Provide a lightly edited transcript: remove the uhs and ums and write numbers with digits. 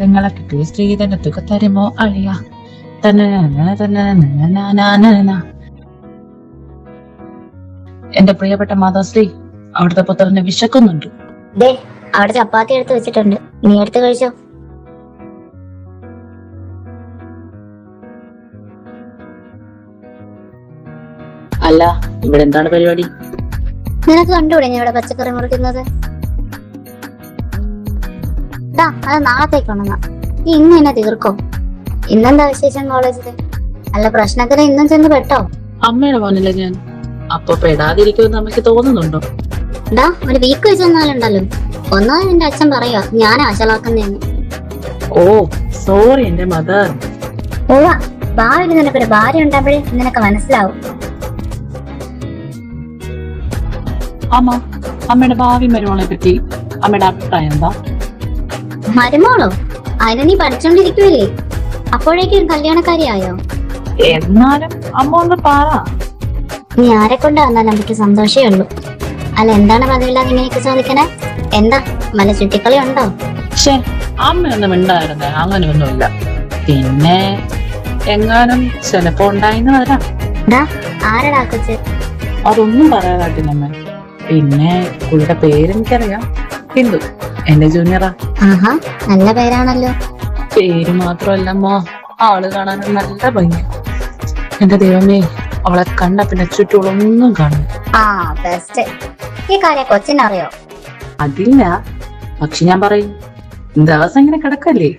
പെങ്ങളെ കിട്ടിയ സ്ത്രീധന തുക തരുമോ അളിയ? എന്റെ പ്രിയപ്പെട്ട മാതാശ്രീ, അവിടുത്തെ പുത്രനെ വിശക്കുന്നുണ്ട്. അവിടെ ചപ്പാത്തി എടുത്ത് വെച്ചിട്ടുണ്ട്, നീ എടുത്ത് കഴിച്ചോ. അല്ല, ഇവിടെ എന്താണ് പരിപാടി? നിനക്ക് കണ്ടുകൂടെ ഞാൻ ഇവിടെ പച്ചക്കറി മുറിക്കുന്നത്? അത് നാളത്തേക്കുണ്ടെന്നാ. നീ ഇന്ന് എന്നെ തീർക്കോ? ഇന്നെന്താ വിശേഷം കോളേജില്? അല്ല, പ്രശ്നത്തിന് ഇന്നും ചെന്ന് പെട്ടോ? അമ്മയുടെ മോനല്ലേ ഞാൻ, അപ്പൊ പെടാതിരിക്കുമെന്ന് അമ്മയ്ക്ക് തോന്നുന്നുണ്ടോ? ഒരു വീക്ക് വെച്ച് തന്നാലുണ്ടല്ലോ. ഒന്നാമത് എന്റെ അച്ഛൻ പറയാ ഞാൻ ആശലാക്കുന്നേന്ന്. ഓ സോറി എന്റെ മദർ. ഭാവിയിൽ നിനക്കൊരു ഭാര്യ ഉണ്ടാകുമ്പോഴേ നിനക്ക് മനസ്സിലാവും. അമ്മയുടെ ഭാവി മരുമോളെ പറ്റി അമ്മയുടെ അഭിപ്രായം എന്താ? മരുമോളോ? അതിന് നീ പഠിച്ചോണ്ടിരിക്കുവല്ലേ, അപ്പോഴേക്കും കല്യാണക്കാരിയായോ? എന്നാലും അമ്മ ഒന്ന് പറ. നീ ആരെ കൊണ്ടാന്നാലും നമുക്ക് സന്തോഷമേ ഉള്ളൂ. അല്ല, എന്താണ് പതിവില്ലാതെ ഇങ്ങനെയൊക്കെ ചോദിക്കണേ? എന്താ വല്ല ചുറ്റിക്കളി ഉണ്ടോ? അമ്മയൊന്നും ഉണ്ടായിരുന്നേ, അങ്ങനെയൊന്നുമില്ല. പിന്നെ എങ്ങാനും ചിലപ്പോ ഉണ്ടായിന്ന് വരാം. ആരടാ കൊച്ച്? അതൊന്നും പറയാതാട്ടില്ലമ്മ. പിന്നെ പുള്ളിയുടെ പേരെനിക്കറിയാം, ഹിന്ദു, എന്റെ ജൂനിയറാ. ആഹാ, നല്ല പേരാണല്ലോ. പേര് മാത്രമല്ലമ്മോ, ആള് കാണാനും നല്ല ഭംഗി. എന്റെ ദൈവമേ, അവളെ കണ്ട പിന്നെ ചുറ്റുകളൊന്നും കാണും. ബെസ്റ്റ്. ഈ കാര്യം കൊച്ചിനറിയോ? അതില്ല, പക്ഷെ ഞാൻ പറയും, ദിവസം ഇങ്ങനെ കിടക്കല്ലേ,